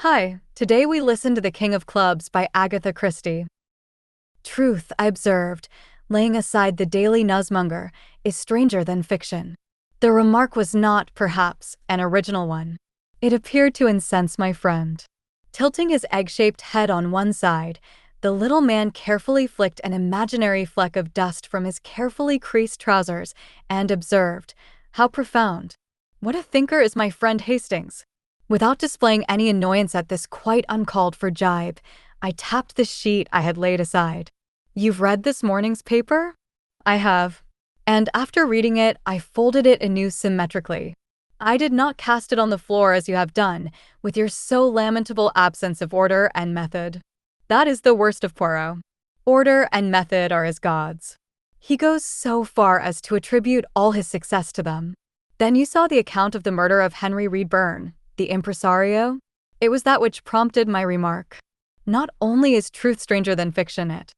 Hi, today we listen to The King of Clubs by Agatha Christie. Truth, I observed, laying aside the daily newsmonger, is stranger than fiction. The remark was not, perhaps, an original one. It appeared to incense my friend. Tilting his egg-shaped head on one side, the little man carefully flicked an imaginary fleck of dust from his carefully creased trousers and observed, "How profound. What a thinker is my friend Hastings." Without displaying any annoyance at this quite uncalled-for jibe, I tapped the sheet I had laid aside. "You've read this morning's paper?" "I have." And after reading it, I folded it anew symmetrically. I did not cast it on the floor as you have done, with your so lamentable absence of order and method. That is the worst of Poirot. Order and method are his gods. He goes so far as to attribute all his success to them. Then you saw the account of the murder of Henry Reedburn, the impresario? It was that which prompted my remark. Not only is truth stranger than fiction, it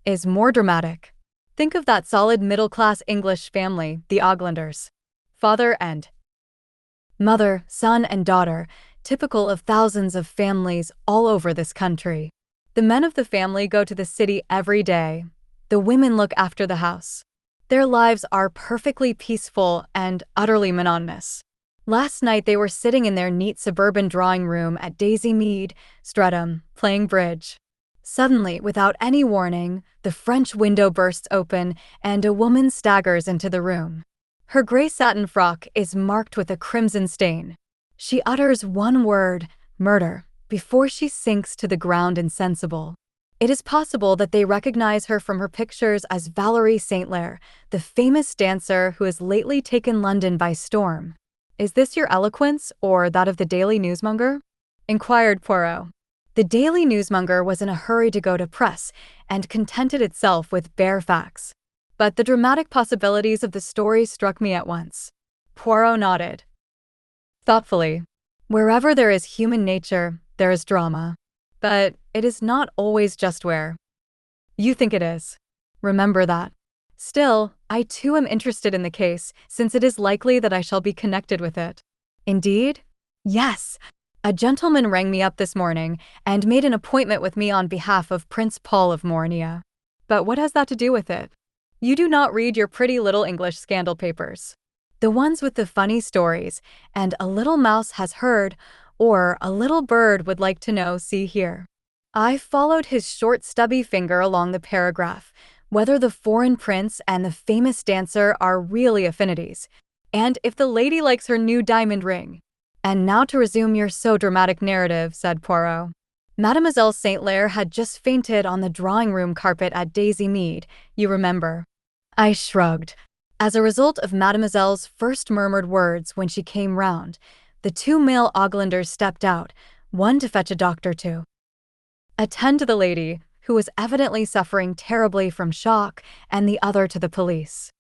is more dramatic. Think of that solid middle-class English family, the Oglanders. Father and mother, son and daughter, typical of thousands of families all over this country. The men of the family go to the city every day. The women look after the house. Their lives are perfectly peaceful and utterly monotonous. Last night they were sitting in their neat suburban drawing room at Daisy Mead, Streatham, playing bridge. Suddenly, without any warning, the French window bursts open and a woman staggers into the room. Her gray satin frock is marked with a crimson stain. She utters one word, "murder," before she sinks to the ground insensible. It is possible that they recognize her from her pictures as Valerie St. the famous dancer who has lately taken London by storm. "Is this your eloquence, or that of the Daily Newsmonger?" inquired Poirot. The Daily Newsmonger was in a hurry to go to press, and contented itself with bare facts. But the dramatic possibilities of the story struck me at once. Poirot nodded thoughtfully. "Wherever there is human nature, there is drama. But it is not always just where you think it is. Remember that. Still, I too am interested in the case, since it is likely that I shall be connected with it." "Indeed?" "Yes. A gentleman rang me up this morning and made an appointment with me on behalf of Prince Paul of Mornia." "But what has that to do with it?" "You do not read your pretty little English scandal papers. The ones with the funny stories, and a little mouse has heard, or a little bird would like to know, see here." I followed his short stubby finger along the paragraph, whether the foreign prince and the famous dancer are really affinities, and if the lady likes her new diamond ring. "And now to resume your so dramatic narrative," said Poirot. "Mademoiselle St. had just fainted on the drawing-room carpet at Daisy Mead, you remember." I shrugged. As a result of Mademoiselle's first murmured words when she came round, the two male Oglanders stepped out, one to fetch a doctor to attend to the lady, who was evidently suffering terribly from shock, and the other to the police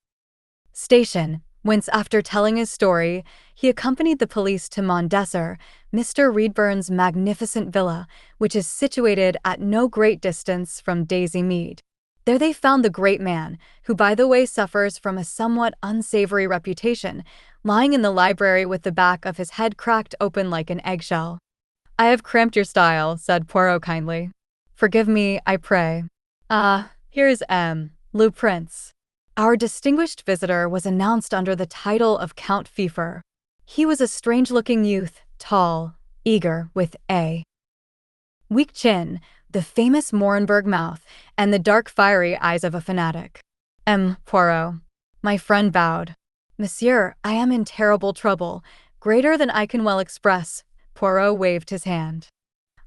station, whence, after telling his story, he accompanied the police to Mondesser, Mr. Reedburn's magnificent villa, which is situated at no great distance from Daisy Mead. There they found the great man, who by the way suffers from a somewhat unsavory reputation, lying in the library with the back of his head cracked open like an eggshell. "I have cramped your style," said Poirot kindly. "Forgive me, I pray. Ah, here is Le Prince." Our distinguished visitor was announced under the title of Count Pfeiffer. He was a strange-looking youth, tall, eager, with a weak chin, the famous Morenberg mouth, and the dark fiery eyes of a fanatic. Poirot." My friend bowed. "Monsieur, I am in terrible trouble, greater than I can well express." Poirot waved his hand.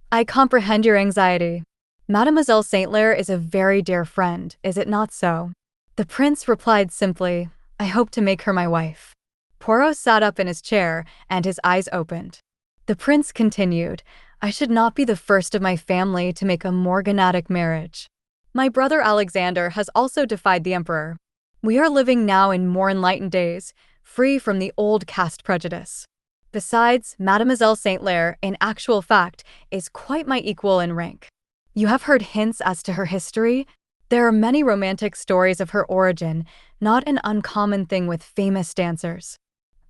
"I comprehend your anxiety. Mademoiselle St. is a very dear friend, is it not so?" The prince replied simply, "I hope to make her my wife." Poirot sat up in his chair, and his eyes opened. The prince continued, "I should not be the first of my family to make a morganatic marriage. My brother Alexander has also defied the emperor. We are living now in more enlightened days, free from the old caste prejudice. Besides, Mademoiselle St. in actual fact, is quite my equal in rank. You have heard hints as to her history? There are many romantic stories of her origin, not an uncommon thing with famous dancers.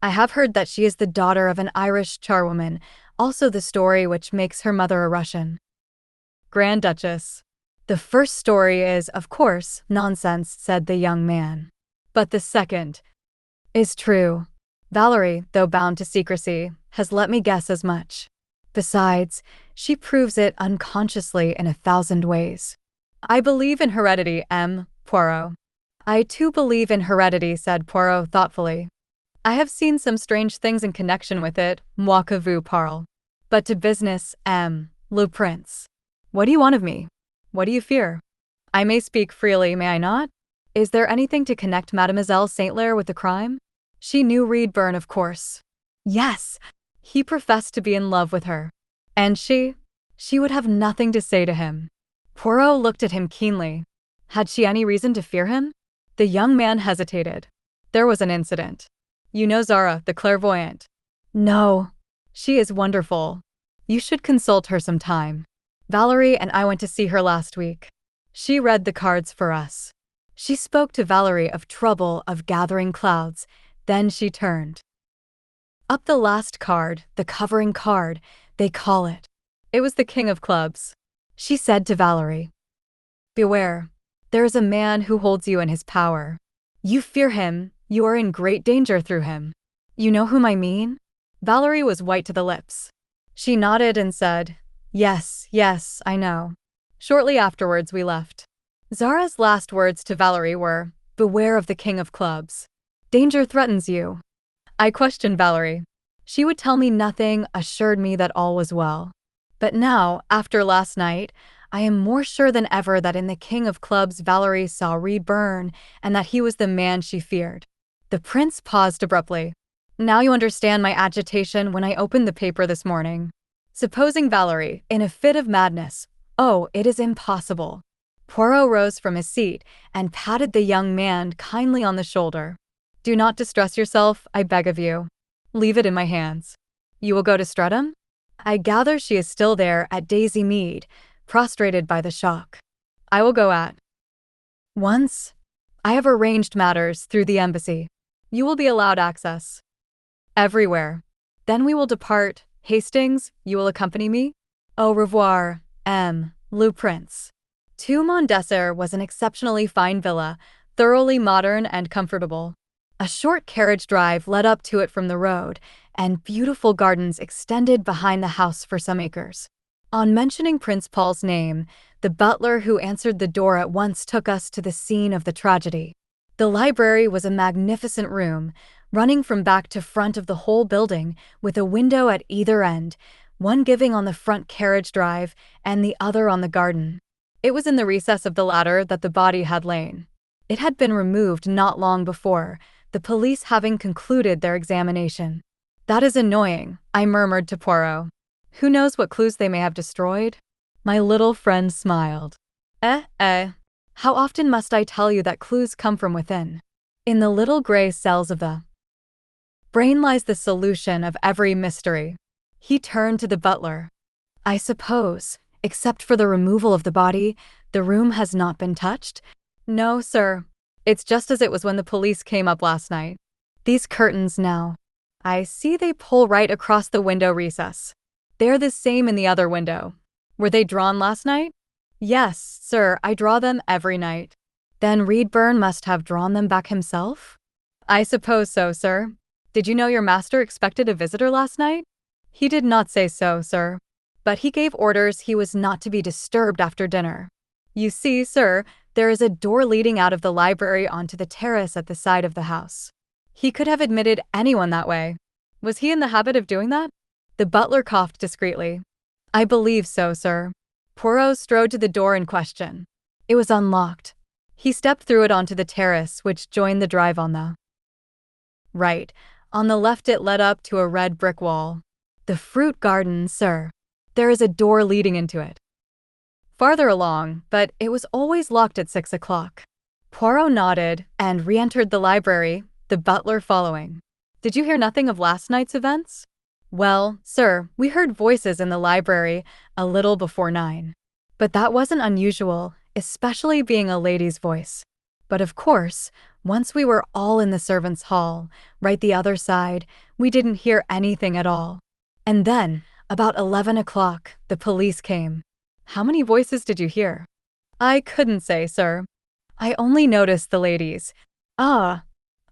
I have heard that she is the daughter of an Irish charwoman, also the story which makes her mother a Russian Grand Duchess. The first story is, of course, nonsense, said the young man. But the second is true. Valerie, though bound to secrecy, has let me guess as much. Besides, she proves it unconsciously in 1,000 ways. I believe in heredity, M. Poirot. I too believe in heredity, said Poirot thoughtfully. I have seen some strange things in connection with it, moi que vous parle. But to business, le prince. What do you want of me? What do you fear? I may speak freely, may I not? Is there anything to connect Mademoiselle Saintlaire with the crime? She knew Reedburn, of course. Yes, he professed to be in love with her. And she would have nothing to say to him. Poirot looked at him keenly. Had she any reason to fear him? The young man hesitated. There was an incident. You know Zara, the clairvoyante? No. She is wonderful. You should consult her sometime. Valerie and I went to see her last week. She read the cards for us. She spoke to Valerie of trouble, of gathering clouds. Then she turned up the last card, the covering card, they call it. It was the King of Clubs. She said to Valerie, beware. There is a man who holds you in his power. You fear him, you are in great danger through him. You know whom I mean? Valerie was white to the lips. She nodded and said, yes, yes, I know. Shortly afterwards we left. Zara's last words to Valerie were, beware of the King of Clubs. Danger threatens you. I questioned Valerie. She would tell me nothing, assured me that all was well. But now, after last night, I am more sure than ever that in the King of Clubs Valerie saw Reedburn and that he was the man she feared. The prince paused abruptly. Now you understand my agitation when I opened the paper this morning. Supposing Valerie, in a fit of madness, oh, it is impossible. Poirot rose from his seat and patted the young man kindly on the shoulder. Do not distress yourself, I beg of you. Leave it in my hands. You will go to Streatham? I gather she is still there at Daisy Mead, prostrated by the shock. I will go at once. I have arranged matters through the embassy. You will be allowed access. Everywhere. Then we will depart. Hastings, you will accompany me? Au revoir, le prince. Two Mondesser was an exceptionally fine villa, thoroughly modern and comfortable. A short carriage drive led up to it from the road, and beautiful gardens extended behind the house for some acres. On mentioning Prince Paul's name, the butler who answered the door at once took us to the scene of the tragedy. The library was a magnificent room, running from back to front of the whole building, with a window at either end, one giving on the front carriage drive and the other on the garden. It was in the recess of the latter that the body had lain. It had been removed not long before, the police having concluded their examination. That is annoying, I murmured to Poirot. Who knows what clues they may have destroyed? My little friend smiled. How often must I tell you that clues come from within? In the little gray cells of the brain lies the solution of every mystery. He turned to the butler. I suppose, except for the removal of the body, the room has not been touched? No, sir. It's just as it was when the police came up last night. These curtains now. I see they pull right across the window recess. They're the same in the other window. Were they drawn last night? Yes, sir, I draw them every night. Then Reedburn must have drawn them back himself? I suppose so, sir. Did you know your master expected a visitor last night? He did not say so, sir. But he gave orders he was not to be disturbed after dinner. You see, sir, there is a door leading out of the library onto the terrace at the side of the house. He could have admitted anyone that way. Was he in the habit of doing that? The butler coughed discreetly. I believe so, sir. Poirot strode to the door in question. It was unlocked. He stepped through it onto the terrace, which joined the drive on the right. On the left it led up to a red brick wall. The fruit garden, sir. There is a door leading into it. Farther along, but it was always locked at 6 o'clock. Poirot nodded and re-entered the library, the butler following. Did you hear nothing of last night's events? Well, sir, we heard voices in the library a little before 9. But that wasn't unusual, especially being a lady's voice. But of course, once we were all in the servants' hall, right the other side, we didn't hear anything at all. And then, About 11 o'clock, the police came. How many voices did you hear? I couldn't say, sir. I only noticed the ladies. Ah,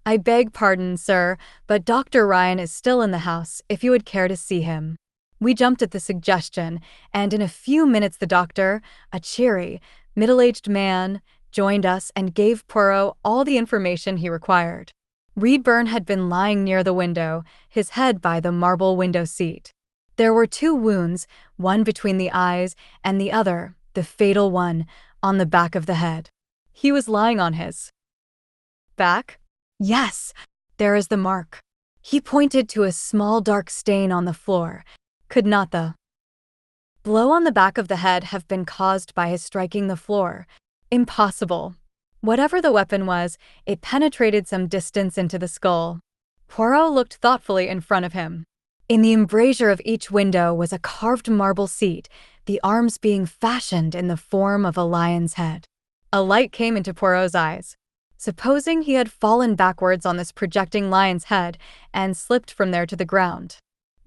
I beg pardon, sir, but Dr. Ryan is still in the house, if you would care to see him. We jumped at the suggestion, and in a few minutes the doctor, a cheery, middle-aged man, joined us and gave Poirot all the information he required. Reedburn had been lying near the window, his head by the marble window seat. There were 2 wounds, one between the eyes and the other, the fatal one, on the back of the head. He was lying on his back? Yes, there is the mark. He pointed to a small dark stain on the floor. Could not the blow on the back of the head have been caused by his striking the floor? Impossible. Whatever the weapon was, it penetrated some distance into the skull. Poirot looked thoughtfully in front of him. In the embrasure of each window was a carved marble seat, the arms being fashioned in the form of a lion's head. A light came into Poirot's eyes. Supposing he had fallen backwards on this projecting lion's head and slipped from there to the ground,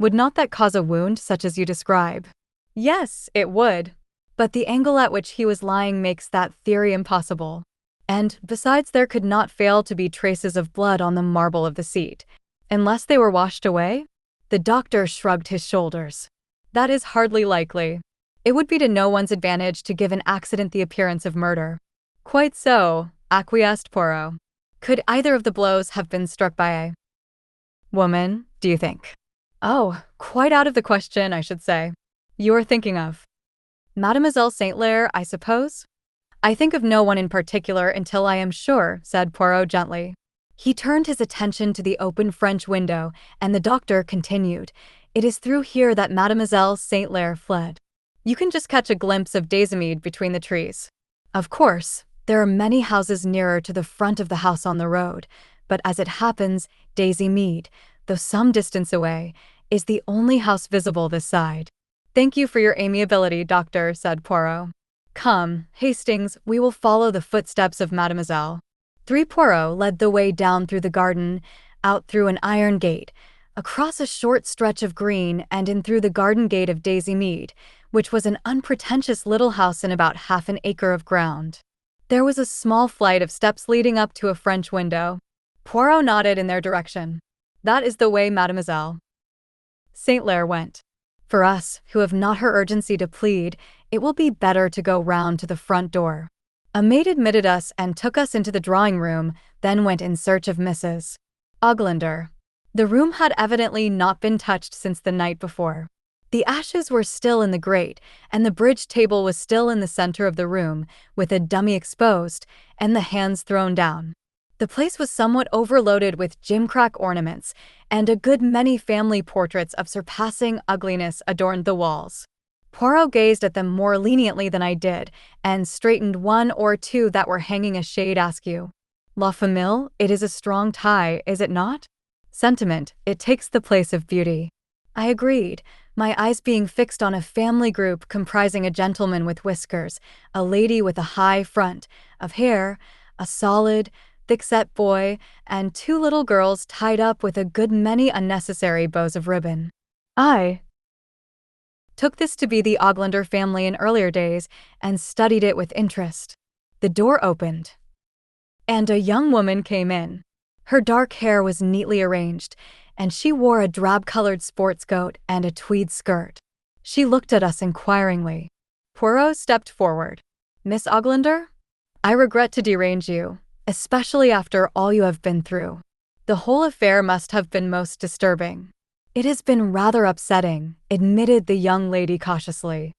would not that cause a wound such as you describe? Yes, it would. But the angle at which he was lying makes that theory impossible. And, besides, there could not fail to be traces of blood on the marble of the seat. Unless they were washed away? The doctor shrugged his shoulders. That is hardly likely. It would be to no one's advantage to give an accident the appearance of murder. Quite so, acquiesced Poirot. Could either of the blows have been struck by a woman, do you think? Oh, quite out of the question, I should say. You are thinking of Mademoiselle St. Clair, I suppose? I think of no one in particular until I am sure, said Poirot gently. He turned his attention to the open French window, and the doctor continued, It is through here that Mademoiselle St. Clair fled. You can just catch a glimpse of Daisymead between the trees. Of course, there are many houses nearer to the front of the house on the road, but as it happens, Daisymead, though some distance away, is the only house visible this side. Thank you for your amiability, doctor, said Poirot. Come, Hastings, we will follow the footsteps of Mademoiselle. 3 Poirot led the way down through the garden, out through an iron gate, across a short stretch of green and in through the garden gate of Daisymead, which was an unpretentious little house in about half an acre of ground. There was a small flight of steps leading up to a French window. Poirot nodded in their direction. That is the way Mademoiselle St. Clair went. For us, who have not her urgency to plead, it will be better to go round to the front door. A maid admitted us and took us into the drawing room, then went in search of Mrs. Oglander. The room had evidently not been touched since the night before. The ashes were still in the grate, and the bridge table was still in the center of the room, with a dummy exposed, and the hands thrown down. The place was somewhat overloaded with gimcrack ornaments, and a good many family portraits of surpassing ugliness adorned the walls. Poirot gazed at them more leniently than I did, and straightened 1 or 2 that were hanging a shade askew. La Famille, it is a strong tie, is it not? Sentiment, it takes the place of beauty. I agreed, my eyes being fixed on a family group comprising a gentleman with whiskers, a lady with a high front of hair, a solid, thick-set boy, and 2 little girls tied up with a good many unnecessary bows of ribbon. I took this to be the Oglander family in earlier days and studied it with interest. The door opened, and a young woman came in. Her dark hair was neatly arranged, and she wore a drab-colored sports coat and a tweed skirt. She looked at us inquiringly. Poirot stepped forward. Miss Oglander? I regret to derange you, especially after all you have been through. The whole affair must have been most disturbing. It has been rather upsetting, admitted the young lady cautiously.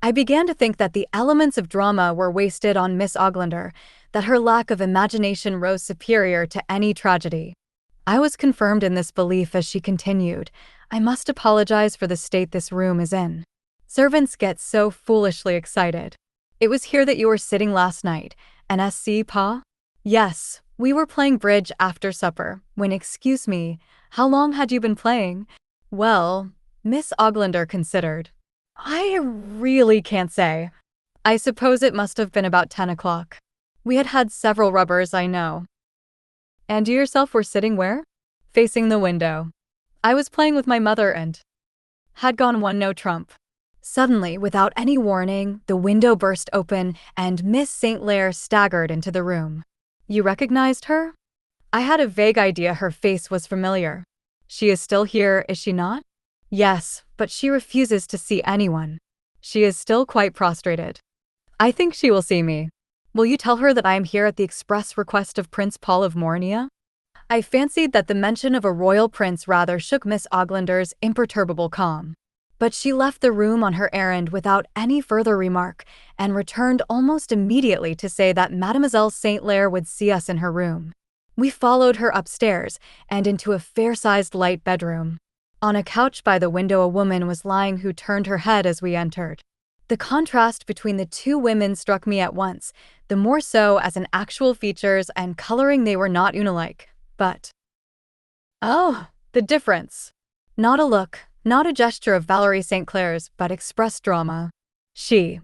I began to think that the elements of drama were wasted on Miss Oglander, that her lack of imagination rose superior to any tragedy. I was confirmed in this belief as she continued, I must apologize for the state this room is in. Servants get so foolishly excited. It was here that you were sitting last night, and pas? Yes, we were playing bridge after supper, when excuse me, how long had you been playing? Well, Miss Oglander considered. I really can't say. I suppose it must have been about 10 o'clock. We had had several rubbers, I know. And you yourself were sitting where? Facing the window. I was playing with my mother and had gone one no trump. Suddenly, without any warning, the window burst open and Miss St. Clair staggered into the room. You recognized her? I had a vague idea her face was familiar. She is still here, is she not? Yes, but she refuses to see anyone. She is still quite prostrated. I think she will see me. Will you tell her that I am here at the express request of Prince Paul of Mornia? I fancied that the mention of a royal prince rather shook Miss Oglander's imperturbable calm. But she left the room on her errand without any further remark and returned almost immediately to say that Mademoiselle St. Clair would see us in her room. We followed her upstairs and into a fair-sized light bedroom. On a couch by the window a woman was lying who turned her head as we entered. The contrast between the two women struck me at once, the more so as in actual features and coloring they were not unlike, but... Oh, the difference! Not a look, not a gesture of Valerie St. Clair's, but expressed drama. She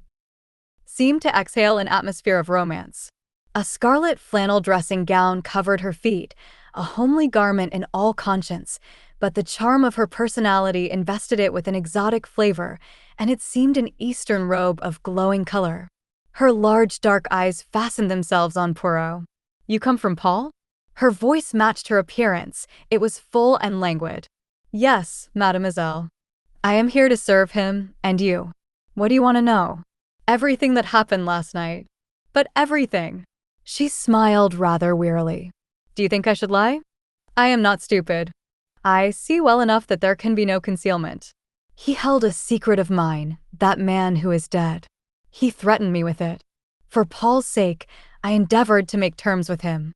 seemed to exhale an atmosphere of romance. A scarlet flannel dressing gown covered her feet, a homely garment in all conscience, but the charm of her personality invested it with an exotic flavor, and it seemed an Eastern robe of glowing color. Her large dark eyes fastened themselves on Poirot. You come from Paul? Her voice matched her appearance. It was full and languid. Yes, mademoiselle. I am here to serve him, and you. What do you want to know? Everything that happened last night. But everything. She smiled rather wearily. Do you think I should lie? I am not stupid. I see well enough that there can be no concealment. He held a secret of mine, that man who is dead. He threatened me with it. For Paul's sake, I endeavored to make terms with him.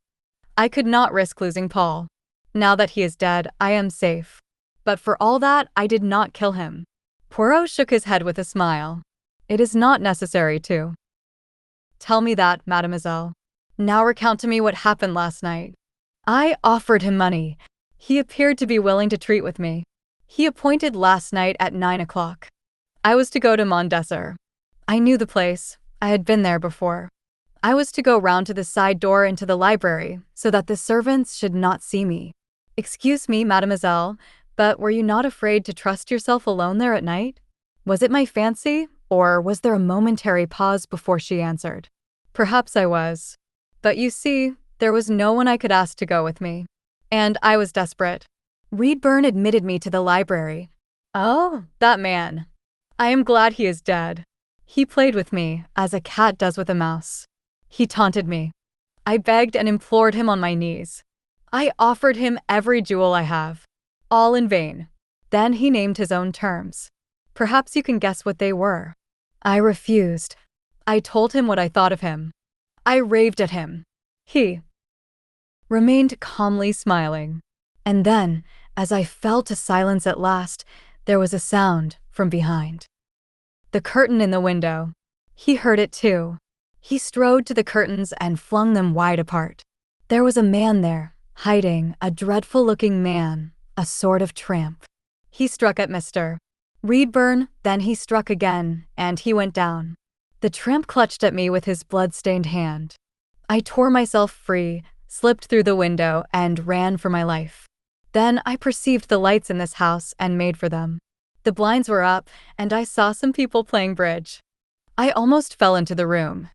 I could not risk losing Paul. Now that he is dead, I am safe. But for all that, I did not kill him. Poirot shook his head with a smile. It is not necessary to. Tell me that, mademoiselle. Now recount to me what happened last night. I offered him money. He appeared to be willing to treat with me. He appointed last night at 9 o'clock. I was to go to Mondesser. I knew the place. I had been there before. I was to go round to the side door into the library, so that the servants should not see me. Excuse me, mademoiselle, but were you not afraid to trust yourself alone there at night? Was it my fancy, or was there a momentary pause before she answered? Perhaps I was. But you see, there was no one I could ask to go with me. And I was desperate. Reedburn admitted me to the library. Oh, that man. I am glad he is dead. He played with me, as a cat does with a mouse. He taunted me. I begged and implored him on my knees. I offered him every jewel I have. All in vain. Then he named his own terms. Perhaps you can guess what they were. I refused. I told him what I thought of him. I raved at him. He remained calmly smiling. And then, as I fell to silence at last, there was a sound from behind. The curtain in the window. He heard it too. He strode to the curtains and flung them wide apart. There was a man there, hiding, a dreadful-looking man, a sort of tramp. He struck at Mr. Reedburn, then he struck again, and he went down. The tramp clutched at me with his blood-stained hand. I tore myself free, slipped through the window, and ran for my life. Then I perceived the lights in this house and made for them. The blinds were up, and I saw some people playing bridge. I almost fell into the room.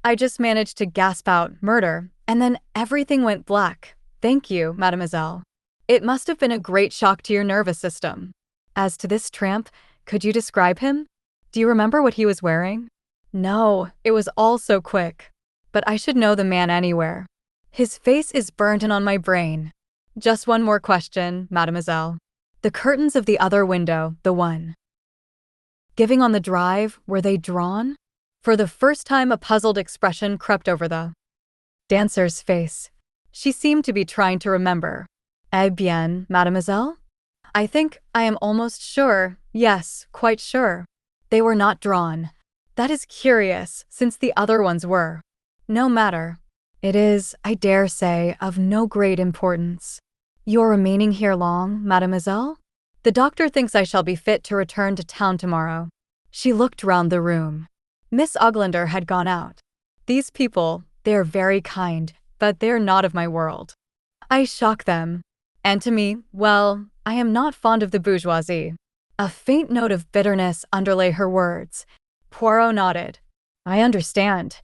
I just managed to gasp out, "Murder," and then everything went black. Thank you, mademoiselle. It must have been a great shock to your nervous system. As to this tramp, could you describe him? Do you remember what he was wearing? No, it was all so quick. But I should know the man anywhere. His face is burnt and on my brain. Just one more question, mademoiselle. The curtains of the other window, the one giving on the drive, were they drawn? For the first time a puzzled expression crept over the dancer's face. She seemed to be trying to remember. Eh bien, mademoiselle? I think I am almost sure, yes, quite sure. They were not drawn. That is curious, since the other ones were. No matter. It is, I dare say, of no great importance. You are remaining here long, mademoiselle? The doctor thinks I shall be fit to return to town tomorrow. She looked round the room. Miss Oglander had gone out. These people, they are very kind, but they are not of my world. I shock them. And to me, well, I am not fond of the bourgeoisie. A faint note of bitterness underlay her words. Poirot nodded. I understand.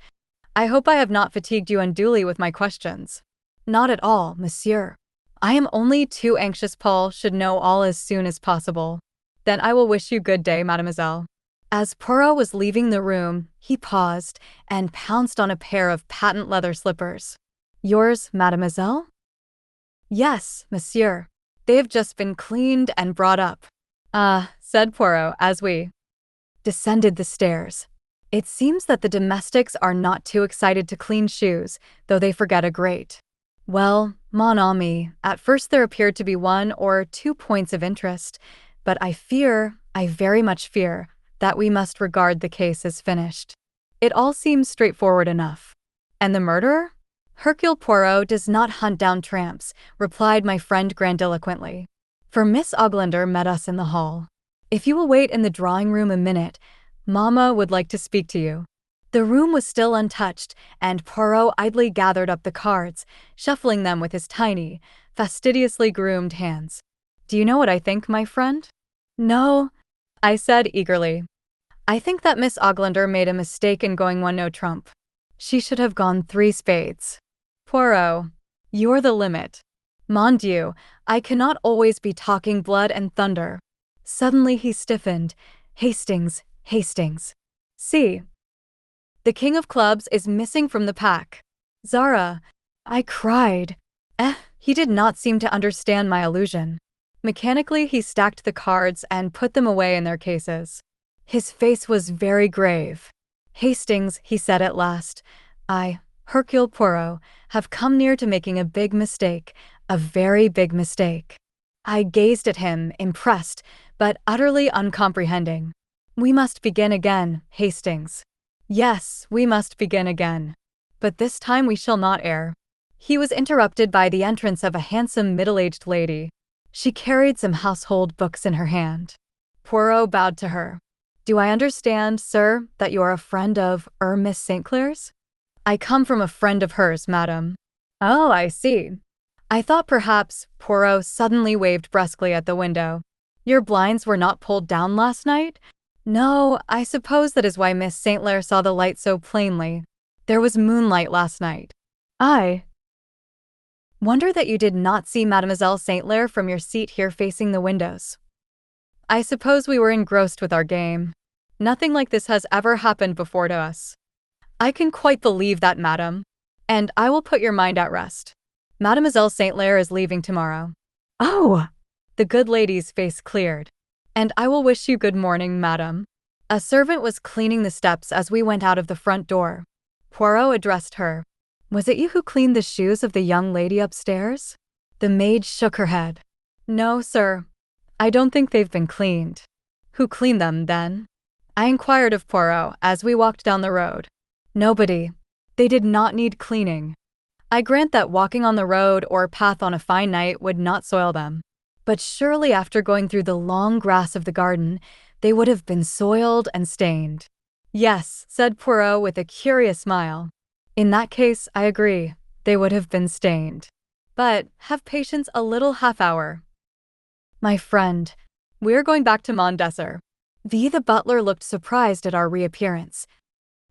I hope I have not fatigued you unduly with my questions. Not at all, monsieur. I am only too anxious Paul should know all as soon as possible. Then I will wish you good day, mademoiselle. As Poirot was leaving the room, he paused and pounced on a pair of patent leather slippers. Yours, mademoiselle? Yes, monsieur. They have just been cleaned and brought up. Ah, said Poirot as we descended the stairs. It seems that the domestics are not too excited to clean shoes, though they forget a great. Well, mon ami, at first there appeared to be 1 or 2 points of interest, but I very much fear, that we must regard the case as finished. It all seems straightforward enough. And the murderer? Hercule Poirot does not hunt down tramps, replied my friend grandiloquently. For Miss Oglander met us in the hall. If you will wait in the drawing-room a minute, Mamma would like to speak to you. The room was still untouched, and Poirot idly gathered up the cards, shuffling them with his tiny, fastidiously groomed hands. Do you know what I think, my friend? No, I said eagerly. I think that Miss Oglander made a mistake in going 1 no trump. She should have gone 3 spades. Poirot, you're the limit. Mon Dieu, I cannot always be talking blood and thunder. Suddenly he stiffened. Hastings. See. The king of clubs is missing from the pack. Zara, I cried. He did not seem to understand my allusion. Mechanically he stacked the cards and put them away in their cases. His face was very grave. Hastings, he said at last, I, Hercule Poirot, have come near to making a big mistake, a very big mistake. I gazed at him, impressed, but utterly uncomprehending. We must begin again, Hastings. Yes, we must begin again. But this time we shall not err. He was interrupted by the entrance of a handsome middle-aged lady. She carried some household books in her hand. Poirot bowed to her. Do I understand, sir, that you are a friend of Miss St. Clair's? I come from a friend of hers, madam. Oh, I see. I thought perhaps, Poirot suddenly waved brusquely at the window. Your blinds were not pulled down last night? No, I suppose that is why Miss St. Clair saw the light so plainly. There was moonlight last night. I wonder that you did not see Mademoiselle St. Clair from your seat here facing the windows. I suppose we were engrossed with our game. Nothing like this has ever happened before to us. I can quite believe that, madam. And I will put your mind at rest. Mademoiselle St. Clair is leaving tomorrow. Oh! The good lady's face cleared. And I will wish you good morning, madam. A servant was cleaning the steps as we went out of the front door. Poirot addressed her. Was it you who cleaned the shoes of the young lady upstairs? The maid shook her head. No, sir. I don't think they've been cleaned. Who cleaned them, then? I inquired of Poirot as we walked down the road. Nobody. They did not need cleaning. I grant that walking on the road or path on a fine night would not soil them. But surely after going through the long grass of the garden, they would have been soiled and stained. Yes, said Poirot with a curious smile. In that case, I agree. They would have been stained. But have patience a little half-hour. My friend, we're going back to Mondesser. The butler looked surprised at our reappearance,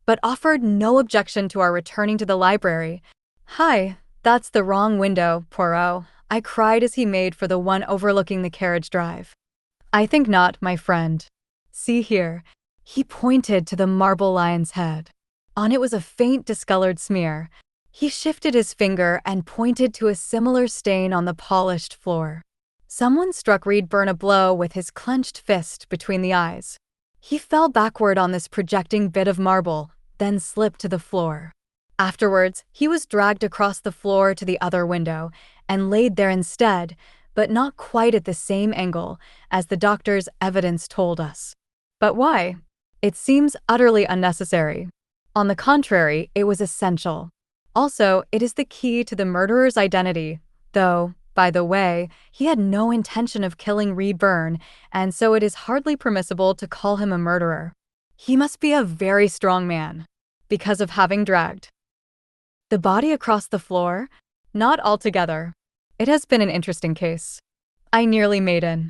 but offered no objection to our returning to the library. Hi, that's the wrong window, Poirot, I cried as he made for the one overlooking the carriage drive. I think not, my friend. See here. He pointed to the marble lion's head. On it was a faint discolored smear. He shifted his finger and pointed to a similar stain on the polished floor. Someone struck Reedburn a blow with his clenched fist between the eyes. He fell backward on this projecting bit of marble, then slipped to the floor. Afterwards, he was dragged across the floor to the other window and laid there instead, but not quite at the same angle as the doctor's evidence told us. But why? It seems utterly unnecessary. On the contrary, it was essential. Also, it is the key to the murderer's identity, though, by the way, he had no intention of killing Reedburn, and so it is hardly permissible to call him a murderer. He must be a very strong man, because of having dragged the body across the floor? Not altogether. It has been an interesting case. I nearly made an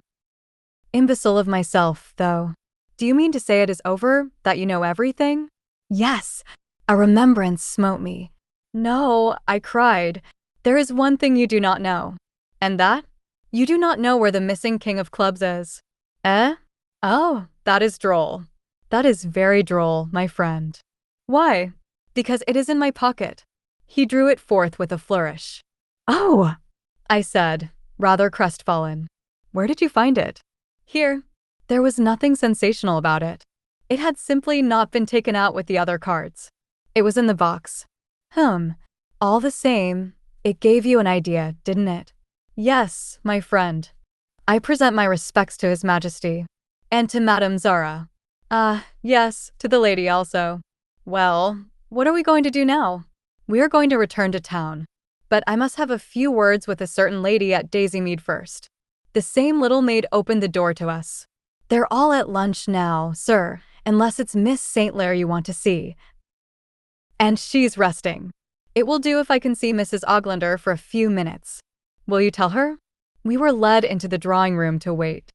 Imbecile of myself, though. Do you mean to say it is over, that you know everything? Yes. A remembrance smote me. No, I cried. There is one thing you do not know. And that? You do not know where the missing king of clubs is. Eh? Oh, that is droll. That is very droll, my friend. Why? Because it is in my pocket. He drew it forth with a flourish. Oh, I said, rather crestfallen. Where did you find it? Here. There was nothing sensational about it. It had simply not been taken out with the other cards. It was in the box. All the same, it gave you an idea, didn't it? Yes, my friend. I present my respects to His Majesty. And to Madame Zara. Yes, to the lady also. Well, what are we going to do now? We are going to return to town. But I must have a few words with a certain lady at Daisymead first. The same little maid opened the door to us. They're all at lunch now, sir, unless it's Miss St. Clair you want to see. And she's resting. It will do if I can see Mrs. Oglander for a few minutes. Will you tell her? We were led into the drawing room to wait.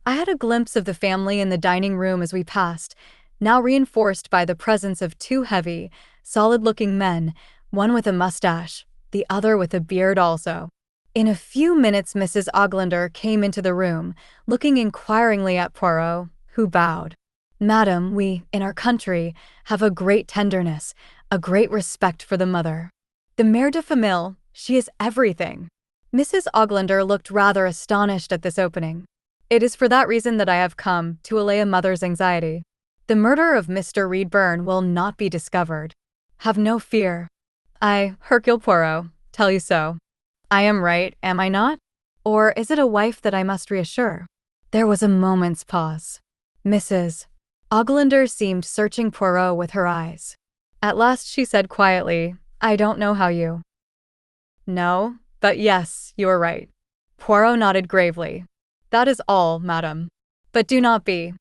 I had a glimpse of the family in the dining room as we passed, now reinforced by the presence of two heavy, solid-looking men, one with a mustache, the other with a beard also. In a few minutes Mrs. Oglander came into the room, looking inquiringly at Poirot, who bowed. Madam, we, in our country, have a great tenderness, a great respect for the mother. The mère de famille, she is everything. Mrs. Oglander looked rather astonished at this opening. It is for that reason that I have come, to allay a mother's anxiety. The murder of Mr. Reedburn will not be discovered. Have no fear. I, Hercule Poirot, tell you so. I am right, am I not? Or is it a wife that I must reassure? There was a moment's pause. Mrs. Oglander seemed searching Poirot with her eyes. At last she said quietly, I don't know how you. No, but yes, you are right. Poirot nodded gravely. That is all, madam. But do not be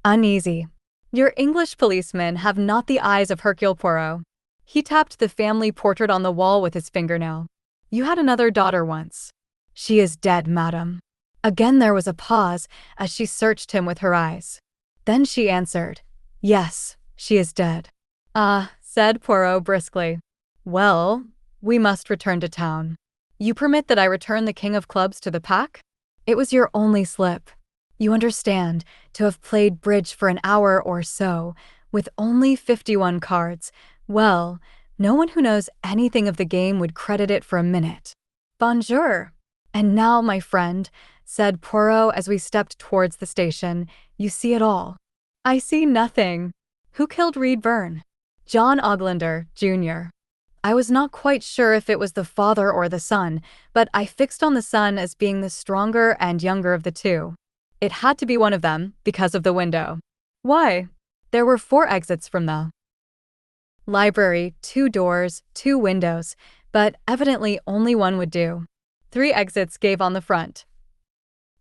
uneasy. Your English policemen have not the eyes of Hercule Poirot. He tapped the family portrait on the wall with his fingernail. You had another daughter once. She is dead, madam. Again there was a pause as she searched him with her eyes. Then she answered, Yes, she is dead. Ah, said Poirot briskly. Well, we must return to town. You permit that I return the king of clubs to the pack? It was your only slip. You understand, to have played bridge for an hour or so, with only 51 cards, well, no one who knows anything of the game would credit it for a minute. Bonjour. And now, my friend, said Poirot as we stepped towards the station, you see it all. I see nothing. Who killed Reedburn? John Oglander, Jr. I was not quite sure if it was the father or the son, but I fixed on the son as being the stronger and younger of the two. It had to be one of them, because of the window. Why? There were 4 exits from the library, 2 doors, 2 windows, but evidently only one would do. 3 exits gave on the front,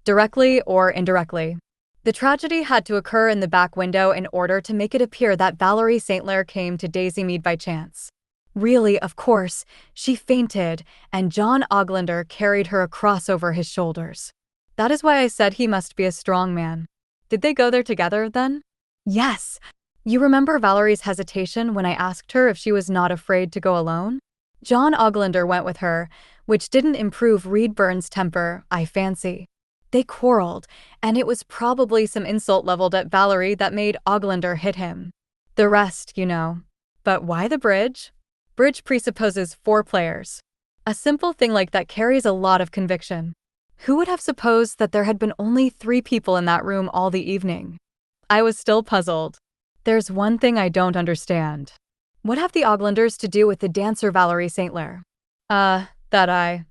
directly or indirectly. The tragedy had to occur in the back window in order to make it appear that Valerie St. Clair came to Daisymead by chance. Really, of course, she fainted, and John Oglander carried her across over his shoulders. That is why I said he must be a strong man. Did they go there together, then? Yes. You remember Valerie's hesitation when I asked her if she was not afraid to go alone? John Oglander went with her, which didn't improve Reedburn's temper, I fancy. They quarreled, and it was probably some insult leveled at Valerie that made Oglander hit him. The rest, you know. But why the bridge? Bridge presupposes 4 players. A simple thing like that carries a lot of conviction. Who would have supposed that there had been only 3 people in that room all the evening? I was still puzzled. There's one thing I don't understand. What have the Oglanders to do with the dancer Valerie St. Clair? That I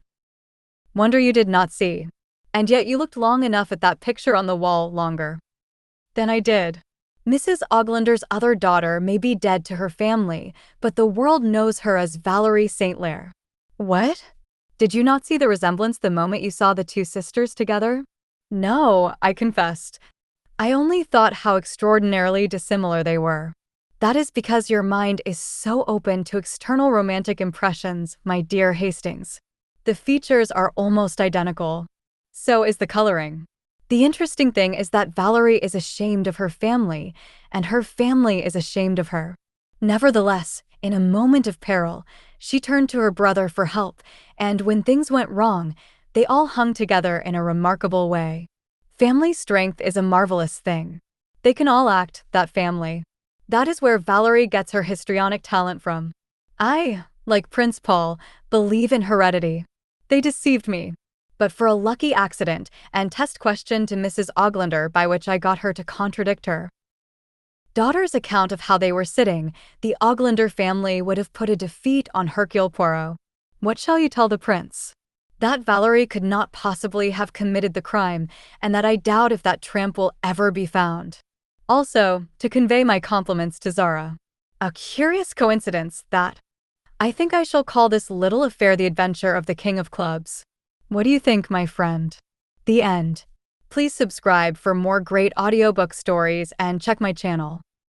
wonder you did not see. And yet you looked long enough at that picture on the wall longer than I did. Mrs. Oglander's other daughter may be dead to her family, but the world knows her as Valerie St. Clair. What? Did you not see the resemblance the moment you saw the 2 sisters together? No, I confessed. I only thought how extraordinarily dissimilar they were. That is because your mind is so open to external romantic impressions, my dear Hastings. The features are almost identical. So is the coloring. The interesting thing is that Valerie is ashamed of her family, and her family is ashamed of her. Nevertheless, in a moment of peril, she turned to her brother for help, and when things went wrong, they all hung together in a remarkable way. Family strength is a marvelous thing. They can all act, that family. That is where Valerie gets her histrionic talent from. I, like Prince Paul, believe in heredity. They deceived me. But for a lucky accident and test question to Mrs. Oglander by which I got her to contradict her daughter's account of how they were sitting, the Oglander family would have put a defeat on Hercule Poirot. What shall you tell the prince? That Valerie could not possibly have committed the crime, and that I doubt if that tramp will ever be found. Also, to convey my compliments to Zara. A curious coincidence that I think I shall call this little affair the adventure of the King of Clubs. What do you think, my friend? The end. Please subscribe for more great audiobook stories and check my channel.